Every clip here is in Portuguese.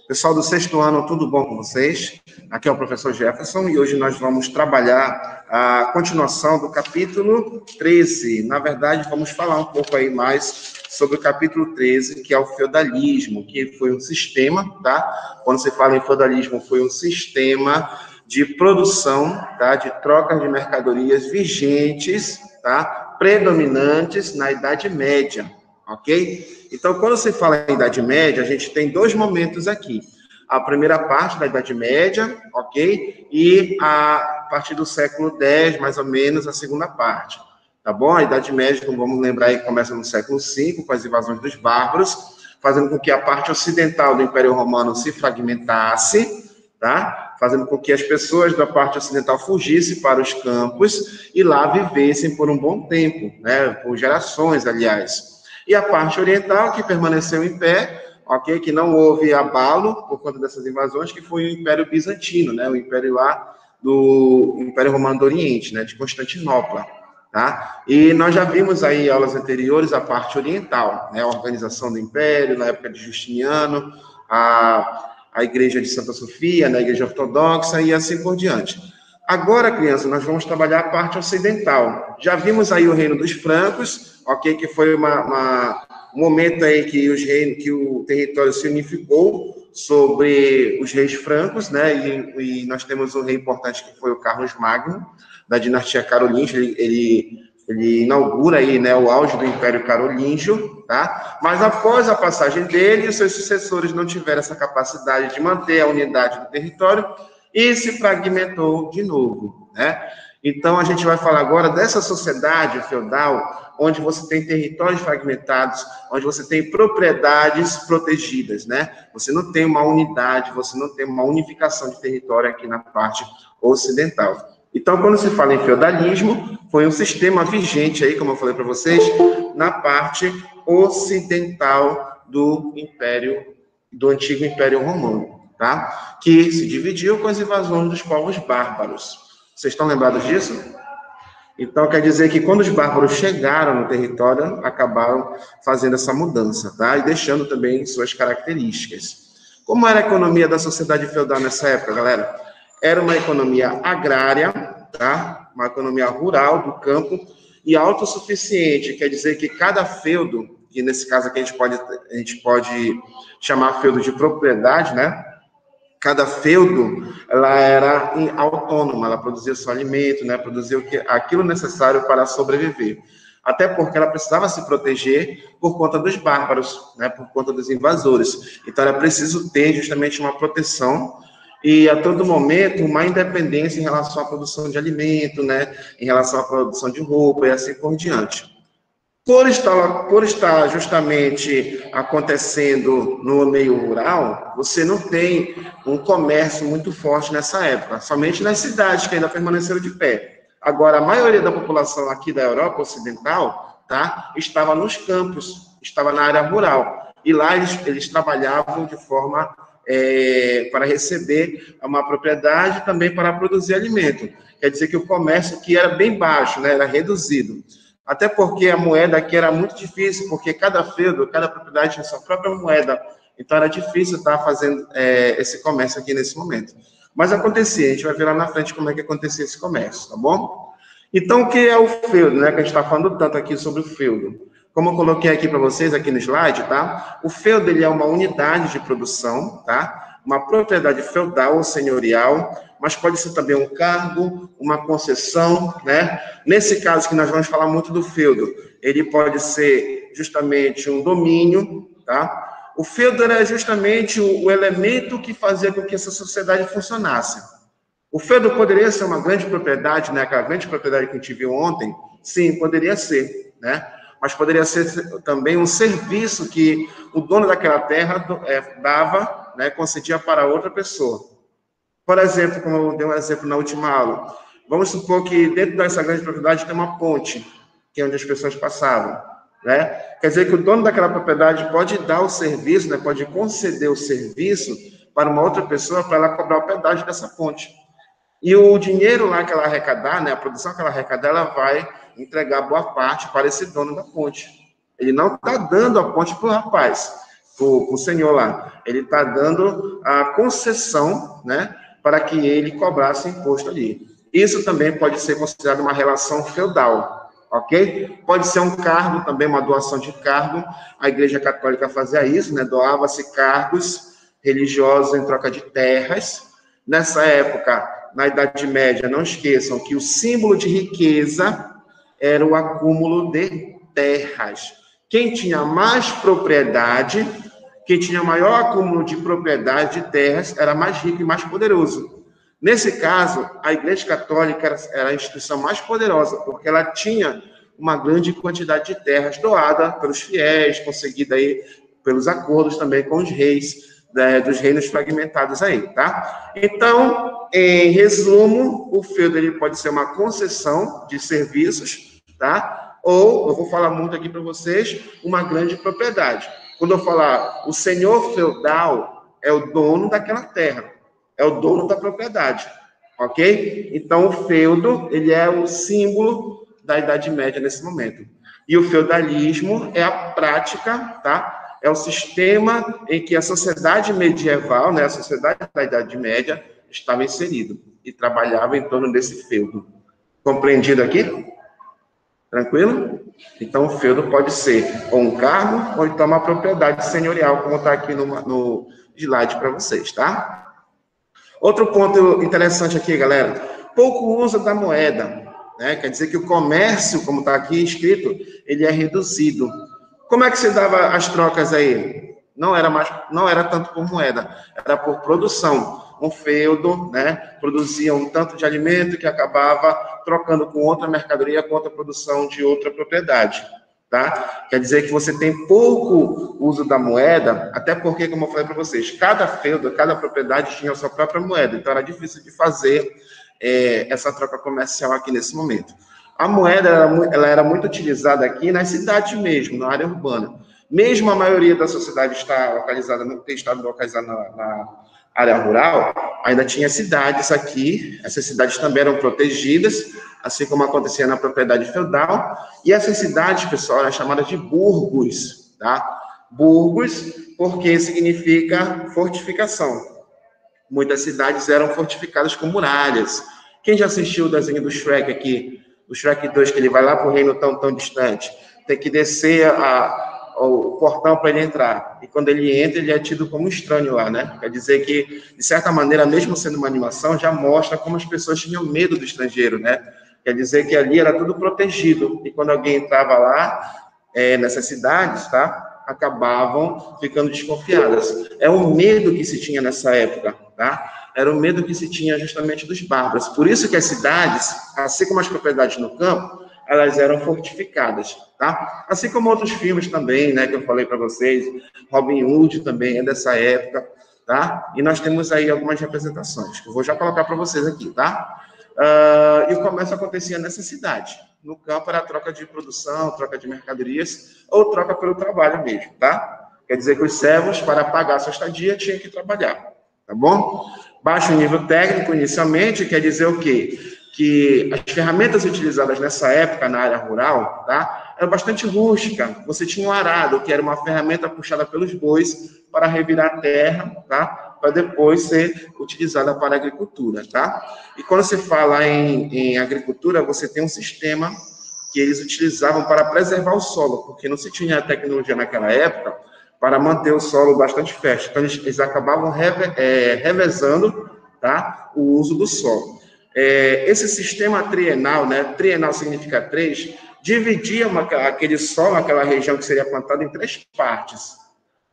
Pessoal do sexto ano, tudo bom com vocês? Aqui é o professor Jefferson e hoje nós vamos trabalhar a continuação do capítulo 13. Na verdade, vamos falar um pouco aí mais sobre o capítulo 13, que é o feudalismo, que foi um sistema, tá? Quando se fala em feudalismo, foi um sistema de produção, tá? De trocas de mercadorias vigentes, tá? Predominantes na Idade Média. Ok? Então, quando se fala em Idade Média, a gente tem dois momentos aqui. A primeira parte da Idade Média, ok? E a partir do século X, mais ou menos, a segunda parte. Tá bom? A Idade Média, como vamos lembrar aí, começa no século V, com as invasões dos bárbaros, fazendo com que a parte ocidental do Império Romano se fragmentasse, tá? Fazendo com que as pessoas da parte ocidental fugissem para os campos e lá vivessem por um bom tempo, né? Por gerações, aliás. E a parte oriental, que permaneceu em pé, ok? Que não houve abalo por conta dessas invasões, que foi o Império Bizantino, né? O Império lá do Império Romano do Oriente, né? De Constantinopla, tá? E nós já vimos aí em aulas anteriores a parte oriental, né? A organização do Império, na época de Justiniano, a Igreja de Santa Sofia, né? A Igreja Ortodoxa e assim por diante. Agora, crianças, nós vamos trabalhar a parte ocidental. Já vimos aí o Reino dos Francos, ok? Que foi um momento aí que o território se unificou sobre os reis francos, né? E nós temos um rei importante que foi o Carlos Magno, da dinastia carolíngia. Ele inaugura aí, né, o auge do Império Carolíngio, tá? Mas após a passagem dele, os seus sucessores não tiveram essa capacidade de manter a unidade do território e se fragmentou de novo, né? Então, a gente vai falar agora dessa sociedade feudal, onde você tem territórios fragmentados, onde você tem propriedades protegidas, né? Você não tem uma unidade, você não tem uma unificação de território aqui na parte ocidental. Então, quando se fala em feudalismo, foi um sistema vigente aí, como eu falei para vocês, na parte ocidental do antigo Império Romano, tá? Que se dividiu com as invasões dos povos bárbaros. Vocês estão lembrados disso? Então, quer dizer que quando os bárbaros chegaram no território, acabaram fazendo essa mudança, tá? E deixando também suas características. Como era a economia da sociedade feudal nessa época, galera? Era uma economia agrária, tá? Uma economia rural, do campo, e autossuficiente. Quer dizer que cada feudo, que nesse caso aqui a gente pode chamar feudo de propriedade, né? Cada feudo, ela era autônoma, ela produzia seu alimento, né? Produzia aquilo necessário para sobreviver. Até porque ela precisava se proteger por conta dos bárbaros, né? Por conta dos invasores. Então, era preciso ter justamente uma proteção e, a todo momento, uma independência em relação à produção de alimento, né? Em relação à produção de roupa e assim por diante. Por estar justamente acontecendo no meio rural, você não tem um comércio muito forte nessa época, somente nas cidades que ainda permaneceram de pé. Agora, a maioria da população aqui da Europa Ocidental, tá, estava nos campos, estava na área rural. E lá eles trabalhavam de forma para receber uma propriedade e também para produzir alimento. Quer dizer que o comércio aqui era bem baixo, né, era reduzido. Até porque a moeda aqui era muito difícil, porque cada feudo, cada propriedade tinha sua própria moeda. Então, era difícil estar fazendo esse comércio aqui nesse momento. Mas acontecia, a gente vai ver lá na frente como é que acontecia esse comércio, tá bom? Então, o que é o feudo, né? Que a gente está falando tanto aqui sobre o feudo. Como eu coloquei aqui para vocês, aqui no slide, tá? O feudo, ele é uma unidade de produção, tá? Uma propriedade feudal ou senhorial, mas pode ser também um cargo, uma concessão, né? Nesse caso que nós vamos falar muito do feudo, ele pode ser justamente um domínio, tá? O feudo era justamente o elemento que fazia com que essa sociedade funcionasse. O feudo poderia ser uma grande propriedade, né? Aquela grande propriedade que a gente viu ontem? Sim, poderia ser, né? Mas poderia ser também um serviço que o dono daquela terra dava, né, concedia para outra pessoa. Por exemplo, como eu dei um exemplo na última aula, vamos supor que dentro dessa grande propriedade tem uma ponte, que é onde as pessoas passavam, né? Quer dizer que o dono daquela propriedade pode dar o serviço, né, pode conceder o serviço para uma outra pessoa para ela cobrar o pedágio dessa ponte. E o dinheiro lá que ela arrecadar, né, a produção que ela arrecadar, ela vai entregar boa parte para esse dono da ponte. Ele não está dando a ponte para o rapaz, para o senhor lá. Ele está dando a concessão, né, para que ele cobrasse imposto ali. Isso também pode ser considerado uma relação feudal, ok? Pode ser um cargo também, uma doação de cargo. A Igreja Católica fazia isso, né? Doava-se cargos religiosos em troca de terras. Nessa época, na Idade Média, não esqueçam que o símbolo de riqueza era o acúmulo de terras. Quem tinha mais propriedade, quem tinha maior acúmulo de propriedade de terras, era mais rico e mais poderoso. Nesse caso, a Igreja Católica era a instituição mais poderosa, porque ela tinha uma grande quantidade de terras doada pelos fiéis, conseguida aí pelos acordos também com os reis, dos reinos fragmentados aí, tá? Então, em resumo, o feudo ele pode ser uma concessão de serviços, tá? Ou, eu vou falar muito aqui para vocês, uma grande propriedade. Quando eu falar o senhor feudal, é o dono daquela terra, é o dono da propriedade, ok? Então, o feudo, ele é o símbolo da Idade Média nesse momento. E o feudalismo é a prática, tá? É o sistema em que a sociedade medieval, né, a sociedade da Idade Média, estava inserido e trabalhava em torno desse feudo. Compreendido aqui? Tranquilo? Então, o feudo pode ser ou um cargo, ou então uma propriedade senhorial, como está aqui no slide para vocês, tá? Outro ponto interessante aqui, galera, pouco uso da moeda, né? Quer dizer que o comércio, como está aqui escrito, ele é reduzido. Como é que se dava as trocas aí? Não era tanto por moeda, era por produção. Um feudo, né, produzia um tanto de alimento que acabava trocando com outra mercadoria, com outra produção de outra propriedade, tá? Quer dizer que você tem pouco uso da moeda, até porque, como eu falei para vocês, cada feudo, cada propriedade tinha a sua própria moeda, então era difícil de fazer essa troca comercial aqui nesse momento. A moeda ela era muito utilizada aqui nas cidades mesmo, na área urbana. Mesmo a maioria da sociedade está localizada, não ter estado localizada na área rural, ainda tinha cidades aqui, essas cidades também eram protegidas, assim como acontecia na propriedade feudal, e essas cidades, pessoal, eram chamadas de burgos, tá? Burgos, porque significa fortificação. Muitas cidades eram fortificadas com muralhas. Quem já assistiu o desenho do Shrek aqui, o Shrek 2, que ele vai lá para o reino tão distante, tem que descer o portão para ele entrar. E quando ele entra, ele é tido como estranho lá, né? Quer dizer que, de certa maneira, mesmo sendo uma animação, já mostra como as pessoas tinham medo do estrangeiro, né? Quer dizer que ali era tudo protegido. E quando alguém entrava lá, nessas cidades, tá? Acabavam ficando desconfiadas. É o medo que se tinha nessa época, tá? Era o medo que se tinha justamente dos bárbaros. Por isso que as cidades, assim como as propriedades no campo, elas eram fortificadas, tá? Assim como outros filmes também, né, que eu falei para vocês, Robin Hood também é dessa época, tá? E nós temos aí algumas representações, que eu vou já colocar para vocês aqui, tá? E o comércio acontecia nessa cidade. No campo era troca de produção, troca de mercadorias, ou troca pelo trabalho mesmo, tá? Quer dizer que os servos, para pagar a sua estadia, tinham que trabalhar, tá bom? Baixo nível técnico, inicialmente, quer dizer o quê? Que as ferramentas utilizadas nessa época na área rural, tá? Era bastante rústica. Você tinha um arado, que era uma ferramenta puxada pelos bois para revirar a terra, tá? Para depois ser utilizada para a agricultura, tá? E quando se fala em agricultura, você tem um sistema que eles utilizavam para preservar o solo, porque não se tinha tecnologia naquela época para manter o solo bastante fértil. Então, eles acabavam revezando, tá? O uso do solo. Esse sistema trienal, né? Trienal significa 3, dividia aquele solo, aquela região que seria plantada em 3 partes,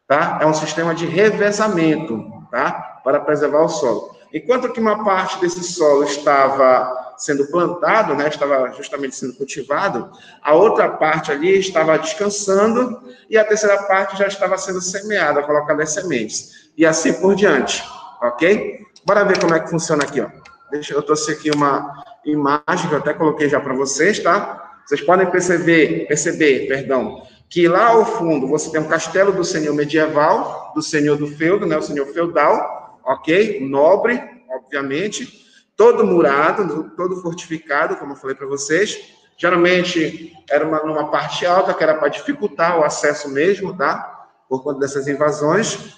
tá? É um sistema de revezamento, tá? Para preservar o solo. Enquanto que uma parte desse solo estava sendo plantado, né? Estava justamente sendo cultivado, a outra parte ali estava descansando e a terceira parte já estava sendo semeada, colocada as sementes. E assim por diante, ok? Bora ver como é que funciona aqui, ó. Eu trouxe aqui uma imagem que eu até coloquei já para vocês, tá? Vocês podem perceber, que lá ao fundo você tem um castelo do senhor medieval, do senhor do feudo, né? O senhor feudal, ok? Nobre, obviamente. todo murado, todo fortificado, como eu falei para vocês. Geralmente era numa parte alta, que era para dificultar o acesso mesmo, tá? Por conta dessas invasões.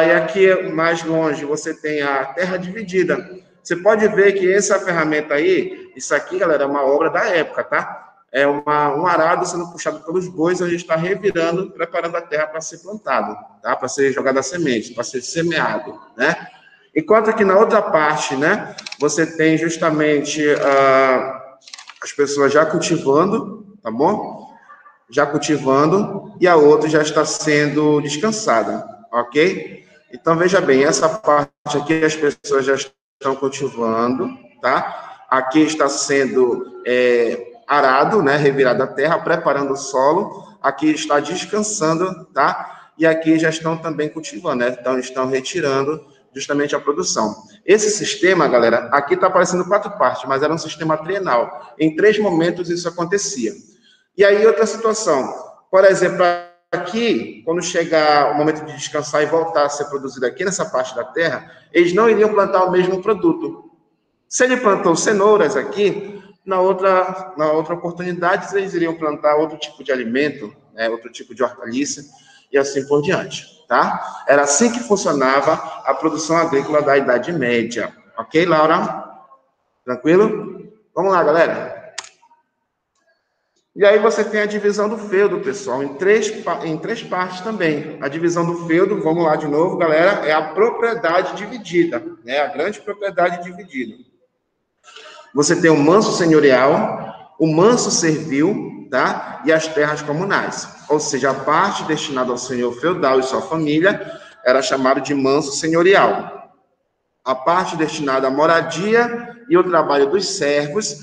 E aqui mais longe você tem a terra dividida. Você pode ver que essa ferramenta aí, isso aqui, galera, é uma obra da época, tá? É um arado sendo puxado pelos bois, onde está revirando, preparando a terra para ser plantado, tá? Para ser jogada a semente, para ser semeado, né? Enquanto que na outra parte, né, você tem justamente as pessoas já cultivando, tá bom? Já cultivando, e a outra já está sendo descansada, ok? Então, veja bem, essa parte aqui as pessoas já estão cultivando, tá? Aqui está sendo arado, né, revirada a terra, preparando o solo. Aqui está descansando, tá? E aqui já estão também cultivando, né? Então, estão retirando justamente a produção. Esse sistema, galera, aqui está aparecendo 4 partes, mas era um sistema trienal. Em 3 momentos isso acontecia. E aí, outra situação. Por exemplo, aqui, quando chegar o momento de descansar e voltar a ser produzido aqui nessa parte da terra, eles não iriam plantar o mesmo produto. Se ele plantou cenouras aqui, na outra oportunidade, eles iriam plantar outro tipo de alimento, né, outro tipo de hortaliça, e assim por diante, tá? Era assim que funcionava a produção agrícola da Idade Média. Ok, Laura? Tranquilo? Vamos lá, galera. E aí você tem a divisão do feudo, pessoal, em três partes também. A divisão do feudo, vamos lá de novo, galera, é a propriedade dividida, né? A grande propriedade dividida. Você tem o manso senhorial, o manso servil, tá? E as terras comunais. Ou seja, a parte destinada ao senhor feudal e sua família era chamada de manso senhorial. A parte destinada à moradia e ao trabalho dos servos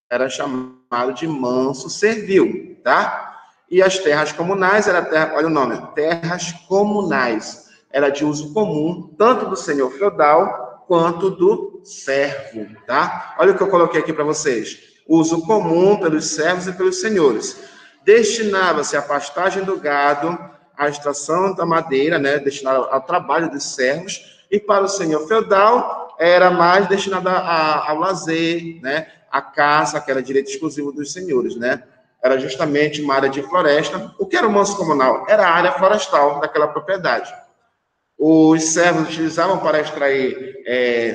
era chamado de manso servil, tá? E as terras comunais era olha o nome, terras comunais. Era de uso comum, tanto do senhor feudal quanto do servo, tá? Olha o que eu coloquei aqui para vocês. Uso comum pelos servos e pelos senhores. Destinava-se à pastagem do gado, à extração da madeira, né, destinada ao trabalho dos servos, e para o senhor feudal era mais destinada ao lazer, né, a caça, que era direito exclusivo dos senhores, né? Era justamente uma área de floresta. O que era o manso comunal? Era a área florestal daquela propriedade. Os servos utilizavam para extrair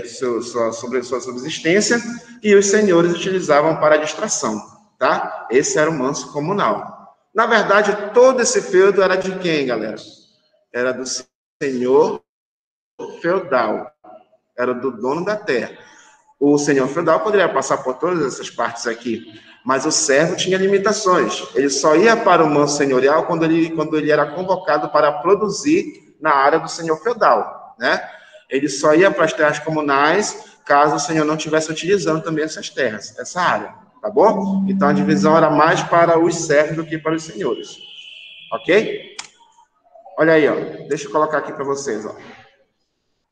sua subsistência e os senhores utilizavam para a distração, tá? Esse era o manso comunal. Na verdade, todo esse feudo era de quem, galera? Era do senhor feudal, era do dono da terra. O senhor feudal poderia passar por todas essas partes aqui, mas o servo tinha limitações. Ele só ia para o manso senhorial quando ele era convocado para produzir na área do senhor feudal, né? Ele só ia para as terras comunais caso o senhor não estivesse utilizando também essas terras, essa área, tá bom? Então a divisão era mais para os servos do que para os senhores, ok? Olha aí, ó. Deixa eu colocar aqui para vocês, ó.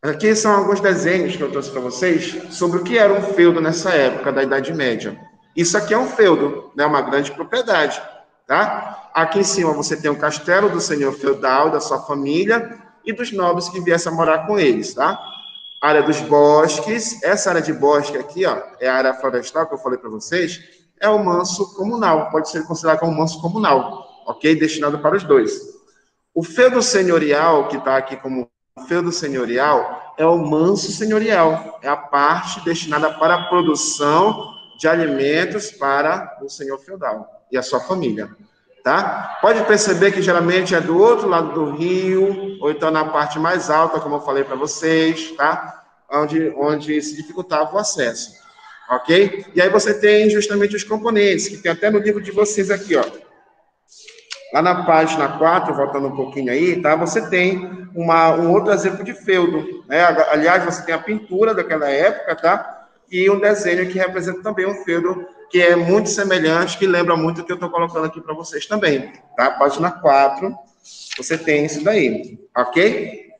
Aqui são alguns desenhos que eu trouxe para vocês sobre o que era um feudo nessa época da Idade Média. Isso aqui é um feudo, né? Uma grande propriedade, tá? Aqui em cima você tem o castelo do senhor feudal, da sua família e dos nobres que viessem a morar com eles, tá? Área dos bosques, essa área de bosque aqui, ó, é a área florestal que eu falei para vocês, é o manso comunal, pode ser considerado como manso comunal, ok? Destinado para os dois. O feudo senhorial, que está aqui como feudo senhorial, é o manso senhorial, é a parte destinada para a produção de alimentos para o senhor feudal e a sua família, tá? Pode perceber que geralmente é do outro lado do rio, ou então na parte mais alta, como eu falei para vocês, tá? Onde se dificultava o acesso, ok? E aí você tem justamente os componentes, que tem até no livro de vocês aqui, ó. Lá na página 4, voltando um pouquinho aí, tá? Você tem um outro exemplo de feudo, né? Aliás, você tem a pintura daquela época, tá? E um desenho que representa também um feudo que é muito semelhante, que lembra muito o que eu estou colocando aqui para vocês também, tá? Página 4, você tem isso daí, ok?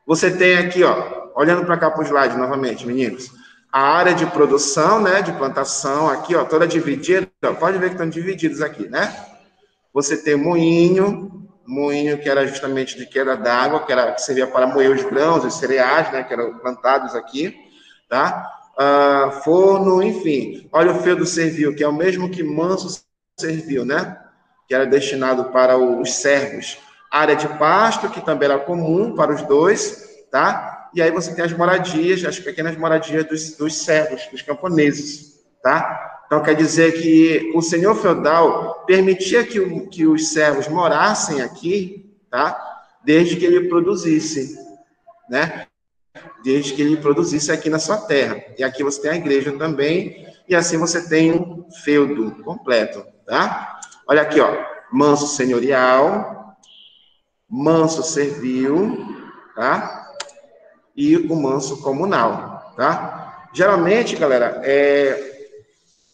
Você tem aqui, ó, olhando para cá para o slide novamente, meninos, a área de produção, né? De plantação aqui, ó, toda dividida, ó, pode ver que estão divididos aqui, né? Você tem moinho que era justamente de queda d'água, que servia para moer os grãos, os cereais, né, que eram plantados aqui, tá? forno, enfim. Olha o feudo servil, que é o mesmo que manso servil, né? Que era destinado para os servos. Área de pasto, que também era comum para os dois, tá? E aí você tem as moradias, as pequenas moradias dos servos, dos camponeses, tá? Então, quer dizer que o senhor feudal permitia que os servos morassem aqui, tá? Desde que ele produzisse, né? Desde que ele produzisse aqui na sua terra. E aqui você tem a igreja também, e assim você tem um feudo completo, tá? Olha aqui, ó. Manso senhorial, manso servil, tá? E o manso comunal, tá? Geralmente, galera,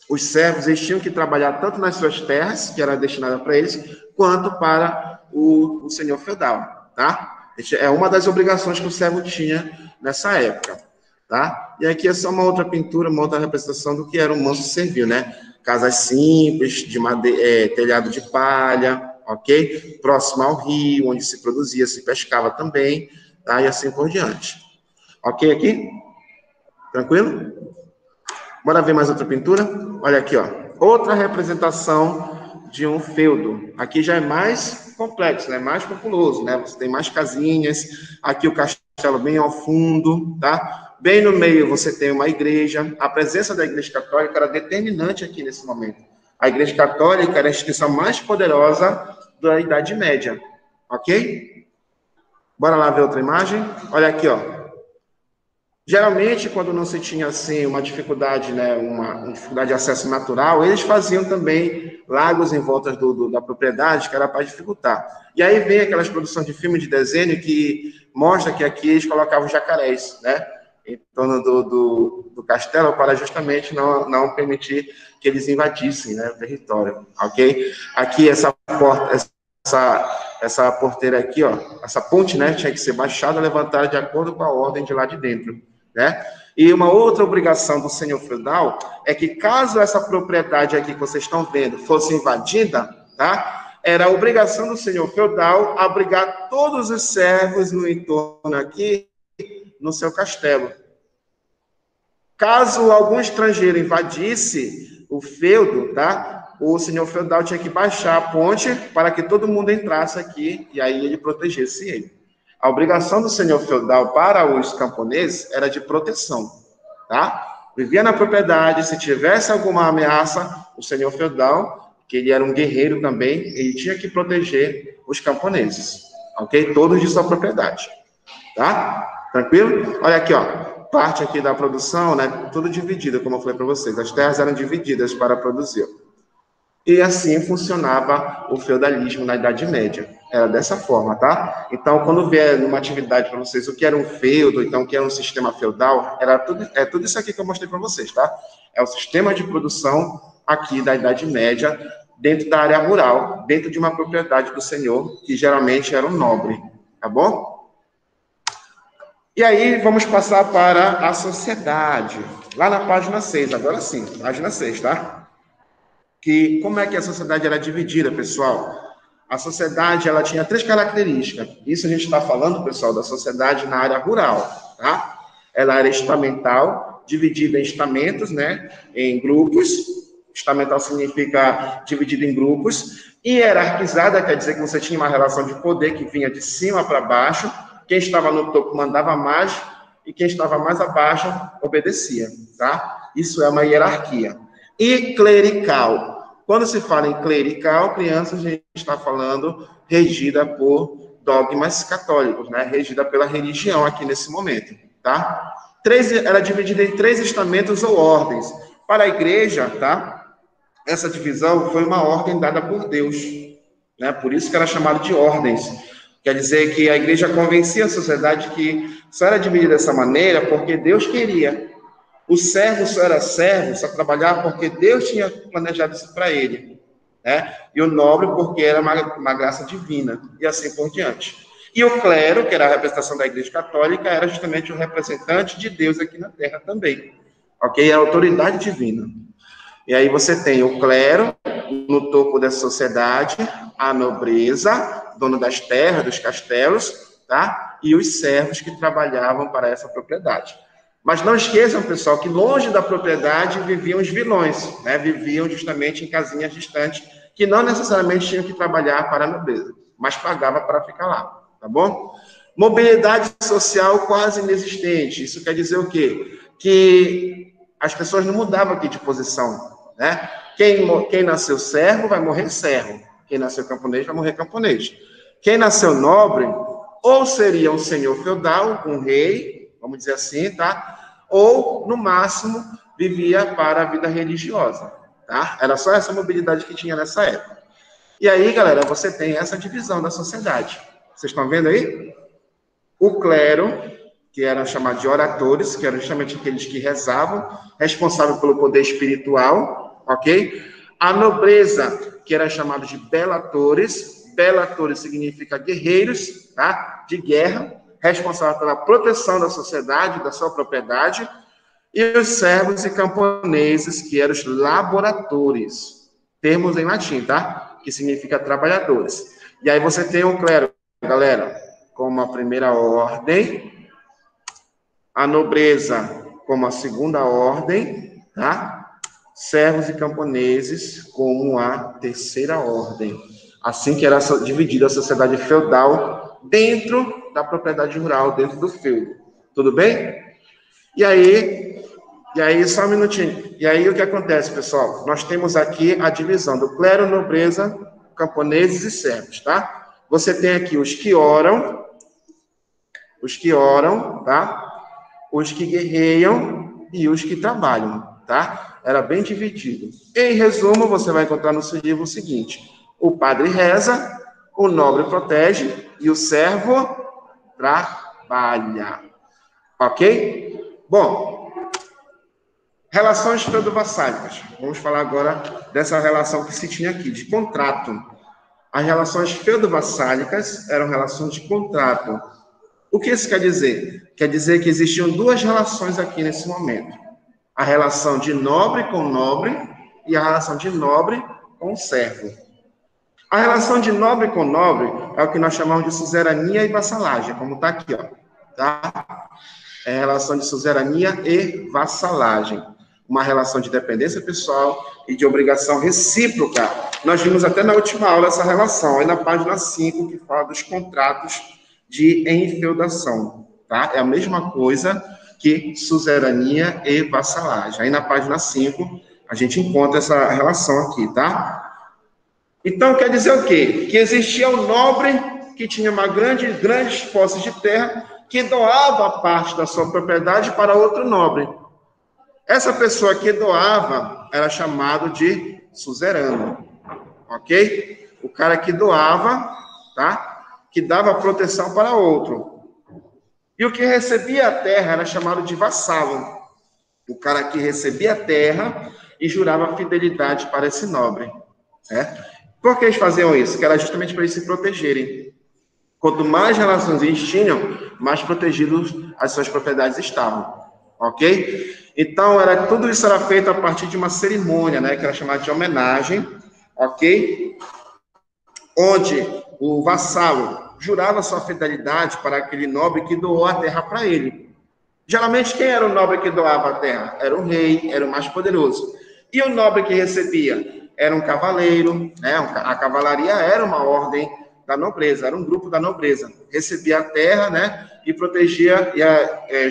os servos eles tinham que trabalhar tanto nas suas terras, que era destinada para eles, quanto para o senhor feudal, tá? É uma das obrigações que o servo tinha nessa época, tá? E aqui é só uma outra pintura, uma outra representação do que era um manso servil, né? Casas simples, de madeira, telhado de palha, ok? Próximo ao rio, onde se produzia, se pescava também, tá? E assim por diante. Ok aqui? Tranquilo? Bora ver mais outra pintura? Olha aqui, ó. Outra representação de um feudo. Aqui já é mais complexo, né? Mais populoso, né? Você tem mais casinhas. Aqui o castelo bem ao fundo, tá? Bem no meio você tem uma igreja. A presença da Igreja Católica era determinante aqui nesse momento. A Igreja Católica era a instituição mais poderosa da Idade Média, ok? Bora lá ver outra imagem? Olha aqui, ó. Geralmente, quando não se tinha, assim, uma dificuldade, né, uma dificuldade de acesso natural, eles faziam também lagos em volta da propriedade, que era para dificultar. E aí vem aquelas produções de filme de desenho que mostra que aqui eles colocavam jacarés, né, em torno do castelo, para justamente não permitir que eles invadissem, né, o território, ok? Aqui, essa porta, essa porteira aqui, ó, essa ponte, né, tinha que ser baixada, levantada de acordo com a ordem de lá de dentro, né? E uma outra obrigação do senhor feudal é que, caso essa propriedade aqui que vocês estão vendo fosse invadida, tá? Era a obrigação do senhor feudal abrigar todos os servos no entorno aqui, no seu castelo. Caso algum estrangeiro invadisse o feudo, tá? O senhor feudal tinha que baixar a ponte para que todo mundo entrasse aqui e aí ele protegesse ele. A obrigação do senhor feudal para os camponeses era de proteção, tá? Vivia na propriedade, se tivesse alguma ameaça, o senhor feudal, que ele era um guerreiro também, ele tinha que proteger os camponeses, ok? Todos de sua propriedade, tá? Tranquilo? Olha aqui, ó, parte aqui da produção, né? Tudo dividido, como eu falei para vocês. As terras eram divididas para produzir. E assim funcionava o feudalismo na Idade Média. Era dessa forma, tá? Então, quando vier numa atividade para vocês o que era um feudo, então o que era um sistema feudal, era tudo isso aqui que eu mostrei para vocês, tá? É o sistema de produção aqui da Idade Média, dentro da área rural, dentro de uma propriedade do senhor, que geralmente era um nobre, tá bom? E aí, vamos passar para a sociedade. Lá na página 6, agora sim, página 6, tá? Que como é que a sociedade era dividida, pessoal? A sociedade ela tinha 3 características. Isso a gente está falando, pessoal, da sociedade na área rural, tá? Ela era estamental, dividida em estamentos, né? Em grupos. Estamental significa dividido em grupos. E hierarquizada quer dizer que você tinha uma relação de poder que vinha de cima para baixo. Quem estava no topo mandava mais e quem estava mais abaixo obedecia, tá? Isso é uma hierarquia. E clerical. Quando se fala em clerical, crianças, a gente está falando regida por dogmas católicos, né? Regida pela religião aqui nesse momento, tá? Era dividida em 3 estamentos ou ordens. Para a igreja, tá? Essa divisão foi uma ordem dada por Deus, né? Por isso que era chamado de ordens. Quer dizer que a igreja convencia a sociedade que só era dividida dessa maneira porque Deus queria. O servo só era servo, só trabalhava porque Deus tinha planejado isso para ele, né? E o nobre porque era uma graça divina, e assim por diante. E o clero, que era a representação da Igreja Católica, era justamente o representante de Deus aqui na Terra também, ok? É a autoridade divina. E aí você tem o clero, no topo da sociedade, a nobreza, dono das terras, dos castelos, tá? E os servos que trabalhavam para essa propriedade. Mas não esqueçam, pessoal, que longe da propriedade viviam os vilões, né? Viviam justamente em casinhas distantes, que não necessariamente tinham que trabalhar para a nobreza, mas pagava para ficar lá, tá bom? Mobilidade social quase inexistente. Isso quer dizer o quê? Que as pessoas não mudavam aqui de posição, né? Quem nasceu servo vai morrer servo. Quem nasceu camponês vai morrer camponês. Quem nasceu nobre, ou seria um senhor feudal, um rei, vamos dizer assim, tá? Ou, no máximo, vivia para a vida religiosa, tá? Era só essa mobilidade que tinha nessa época. E aí, galera, você tem essa divisão da sociedade. Vocês estão vendo aí? O clero, que era chamado de oratores, que eram justamente aqueles que rezavam, responsável pelo poder espiritual, ok? A nobreza, que era chamado de belatores. Belatores significa guerreiros, tá? De guerra, responsável pela proteção da sociedade, da sua propriedade. E os servos e camponeses, que eram os laboratores. Termos em latim, tá? Que significa trabalhadores. E aí você tem o clero, galera, como a primeira ordem, a nobreza como a segunda ordem, tá? Servos e camponeses como a terceira ordem. Assim que era dividida a sociedade feudal dentro da propriedade rural, dentro do feudo. Tudo bem? E aí, só um minutinho. E aí, o que acontece, pessoal? Nós temos aqui a divisão do clero, nobreza, camponeses e servos, tá? Você tem aqui os que oram, tá? Os que guerreiam e os que trabalham, tá? Era bem dividido. Em resumo, você vai encontrar no seu livro o seguinte: o padre reza, o nobre protege e o servo trabalha. Ok? Bom, relações feudo-vassálicas. Vamos falar agora dessa relação que se tinha aqui, de contrato. As relações feudo-vassálicas eram relações de contrato. O que isso quer dizer? Quer dizer que existiam duas relações aqui nesse momento. A relação de nobre com nobre e a relação de nobre com servo. A relação de nobre com nobre é o que nós chamamos de suzerania e vassalagem, como está aqui, ó. Tá? É a relação de suzerania e vassalagem. Uma relação de dependência pessoal e de obrigação recíproca. Nós vimos até na última aula essa relação, aí na página 5, que fala dos contratos de enfeudação, tá? É a mesma coisa que suzerania e vassalagem. Aí na página 5, a gente encontra essa relação aqui, tá? Então, quer dizer o quê? Que existia um nobre que tinha uma grandes posses de terra, que doava parte da sua propriedade para outro nobre. Essa pessoa que doava era chamado de suzerano, ok? O cara que doava, tá? Que dava proteção para outro. E o que recebia a terra era chamado de vassalo. O cara que recebia a terra e jurava fidelidade para esse nobre. Né? Por que eles faziam isso? Que era justamente para eles se protegerem. Quanto mais relações eles tinham, mais protegidos as suas propriedades estavam. Ok? Então, tudo isso era feito a partir de uma cerimônia, né? Que era chamada de homenagem. Ok? Onde o vassalo jurava sua fidelidade para aquele nobre que doou a terra para ele. Geralmente, quem era o nobre que doava a terra? Era o rei, era o mais poderoso. E o nobre que recebia? Era um cavaleiro, né? A cavalaria era uma ordem da nobreza, era um grupo da nobreza. Recebia a terra, né? E protegia,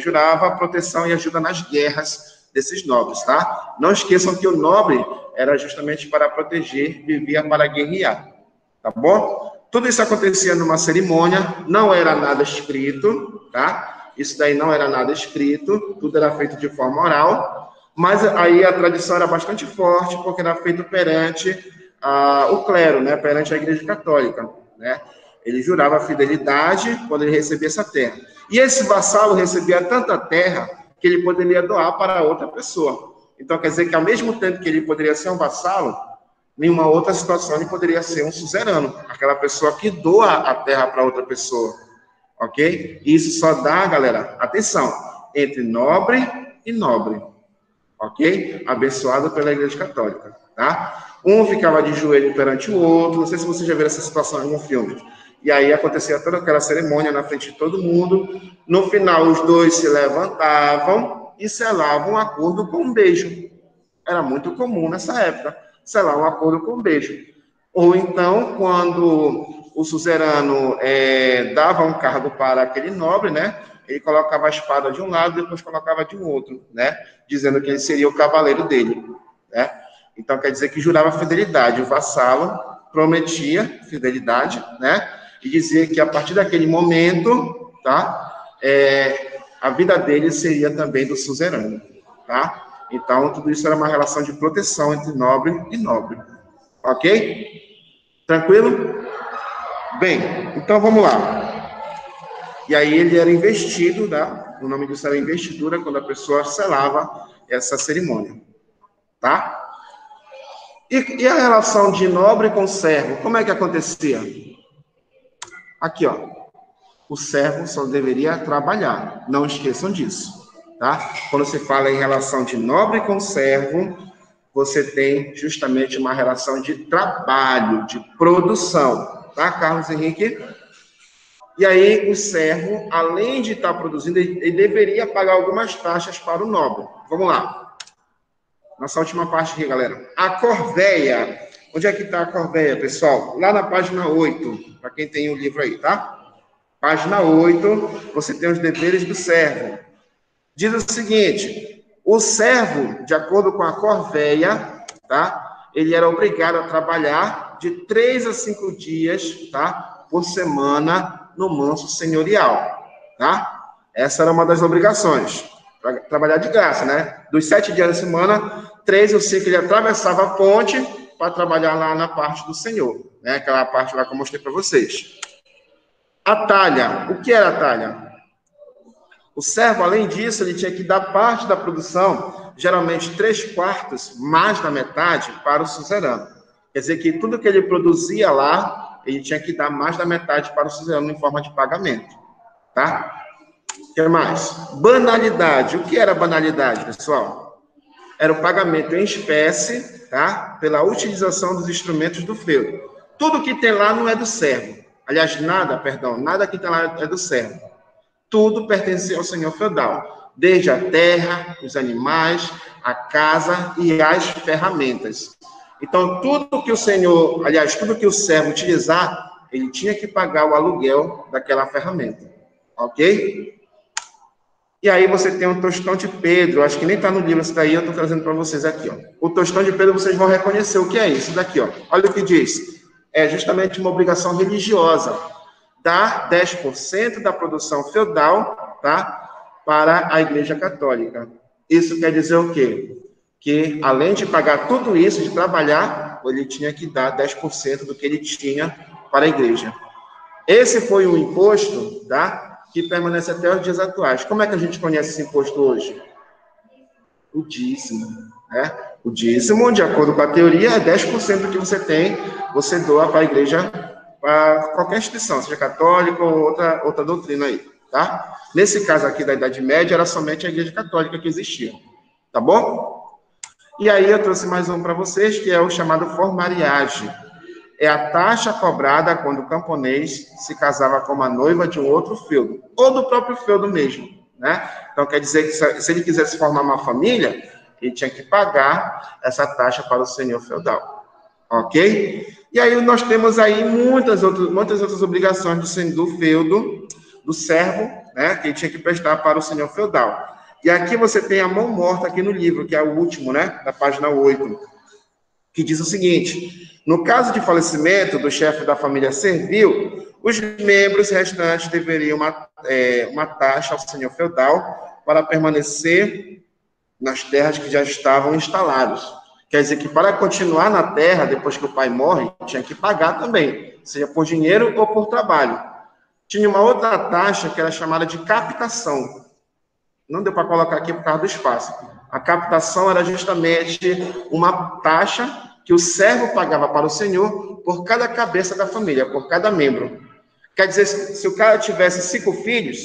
jurava proteção e ajuda nas guerras desses nobres, tá? Não esqueçam que o nobre era justamente para proteger, vivia para guerrear. Tá bom? Tudo isso acontecia numa cerimônia, não era nada escrito, tá? Isso daí não era nada escrito, tudo era feito de forma oral, mas aí a tradição era bastante forte, porque era feito perante o clero, né? Perante a Igreja Católica, né? Ele jurava fidelidade quando ele recebia essa terra. E esse vassalo recebia tanta terra que ele poderia doar para outra pessoa. Então, quer dizer que ao mesmo tempo que ele poderia ser um vassalo, nenhuma outra situação ele poderia ser um suzerano, aquela pessoa que doa a terra para outra pessoa, ok? Isso só dá, galera, atenção, entre nobre e nobre, ok? Abençoado pela Igreja Católica, tá? Um ficava de joelho perante o outro, não sei se você já viu essa situação em algum filme, e aí acontecia toda aquela cerimônia na frente de todo mundo, no final os dois se levantavam, e selava um acordo com um beijo. Era muito comum nessa época, selar um acordo com um beijo. Ou então, quando o suzerano dava um cargo para aquele nobre, né? Ele colocava a espada de um lado e depois colocava de um outro, né? Dizendo que ele seria o cavaleiro dele, né? Então, quer dizer que jurava fidelidade. O vassalo prometia fidelidade, né? E dizia que a partir daquele momento, tá? A vida dele seria também do suzerano, tá? Então, tudo isso era uma relação de proteção entre nobre e nobre. Ok? Tranquilo? Bem, então vamos lá. E aí ele era investido, tá? O nome disso era investidura, quando a pessoa selava essa cerimônia, tá? E a relação de nobre com servo, como é que acontecia? Aqui, ó. O servo só deveria trabalhar. Não esqueçam disso, tá? Quando se fala em relação de nobre com servo, você tem justamente uma relação de trabalho, de produção, tá, Carlos Henrique? E aí, o servo, além de estar produzindo, ele deveria pagar algumas taxas para o nobre. Vamos lá. Nossa última parte aqui, galera. A corveia. Onde é que está a corveia, pessoal? Lá na página 8, para quem tem o livro aí, tá? Página 8, você tem os deveres do servo. Diz o seguinte: o servo, de acordo com a corveia, tá? Ele era obrigado a trabalhar de 3 a 5 dias, tá? Por semana no manso senhorial, tá? Essa era uma das obrigações. Trabalhar de graça, né? Dos 7 dias da semana, 3 ou 5 ele atravessava a ponte para trabalhar lá na parte do Senhor, né? Aquela parte lá que eu mostrei para vocês. A talha. O que era a talha? O servo, além disso, ele tinha que dar parte da produção, geralmente 3/4, mais da metade, para o suzerano. Quer dizer que tudo que ele produzia lá, ele tinha que dar mais da metade para o suzerano em forma de pagamento. Tá? O que mais? Banalidade. O que era banalidade, pessoal? Era o pagamento em espécie, tá? Pela utilização dos instrumentos do feudo. Tudo que tem lá não é do servo. Aliás, nada que tem lá é do servo. Tudo pertencia ao senhor feudal, desde a terra, os animais, a casa e as ferramentas. Então, tudo que o senhor, aliás, tudo que o servo utilizar, ele tinha que pagar o aluguel daquela ferramenta. Ok? E aí você tem o tostão de Pedro, acho que nem está no livro isso daí, eu estou trazendo para vocês aqui, ó. O tostão de Pedro, vocês vão reconhecer o que é isso daqui, ó. Olha o que diz. É justamente uma obrigação religiosa. Dar 10% da produção feudal, tá? Para a Igreja Católica. Isso quer dizer o quê? Que, além de pagar tudo isso, de trabalhar, ele tinha que dar 10% do que ele tinha para a Igreja. Esse foi um imposto, tá? Que permanece até os dias atuais. Como é que a gente conhece esse imposto hoje? O dízimo, né? O dízimo, de acordo com a teoria, é 10% do que você tem, você doa para a Igreja, para qualquer instituição, seja católica ou outra doutrina aí, tá? Nesse caso aqui da Idade Média, era somente a Igreja Católica que existia, tá bom? E aí eu trouxe mais um para vocês, que é o chamado formariage. É a taxa cobrada quando o camponês se casava com uma noiva de um outro feudo, ou do próprio feudo mesmo, né? Então, quer dizer que se ele quisesse formar uma família, ele tinha que pagar essa taxa para o senhor feudal. Ok? E aí nós temos aí muitas outras obrigações do feudo, do servo, né, que ele tinha que prestar para o senhor feudal. E aqui você tem a mão morta aqui no livro, que é o último, né, da página 8, que diz o seguinte: no caso de falecimento do chefe da família servil, os membros restantes deveriam uma taxa ao senhor feudal para permanecer nas terras que já estavam instalados. Quer dizer que para continuar na terra, depois que o pai morre, tinha que pagar também, seja por dinheiro ou por trabalho. Tinha uma outra taxa que era chamada de captação. Não deu para colocar aqui por causa do espaço. A captação era justamente uma taxa que o servo pagava para o senhor por cada cabeça da família, por cada membro. Quer dizer, se o cara tivesse 5 filhos,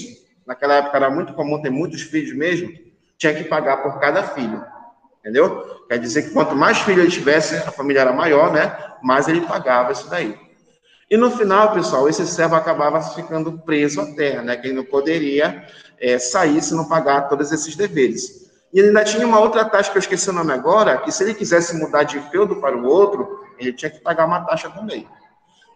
naquela época era muito comum ter muitos filhos mesmo, tinha que pagar por cada filho. Entendeu? Quer dizer que quanto mais filhos ele tivesse, a família era maior, né? Mais ele pagava isso daí. E no final, pessoal, esse servo acabava ficando preso à terra, né? Que ele não poderia sair se não pagar todos esses deveres. E ele ainda tinha uma outra taxa que eu esqueci o nome agora, que se ele quisesse mudar de feudo para o outro, ele tinha que pagar uma taxa também.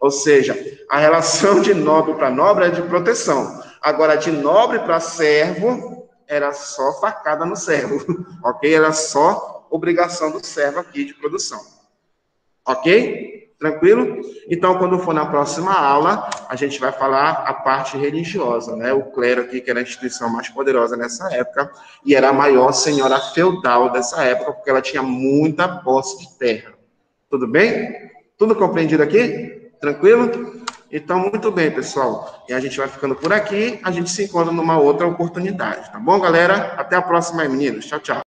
Ou seja, a relação de nobre para nobre é de proteção. Agora, de nobre para servo, era só facada no servo, ok? Era só obrigação do servo aqui de produção. Ok? Tranquilo? Então, quando for na próxima aula, a gente vai falar a parte religiosa, né? O clero aqui, que era a instituição mais poderosa nessa época, e era a maior senhora feudal dessa época, porque ela tinha muita posse de terra. Tudo bem? Tudo compreendido aqui? Tranquilo? Então, muito bem, pessoal. E a gente vai ficando por aqui. A gente se encontra numa outra oportunidade. Tá bom, galera? Até a próxima, meninos. Tchau, tchau.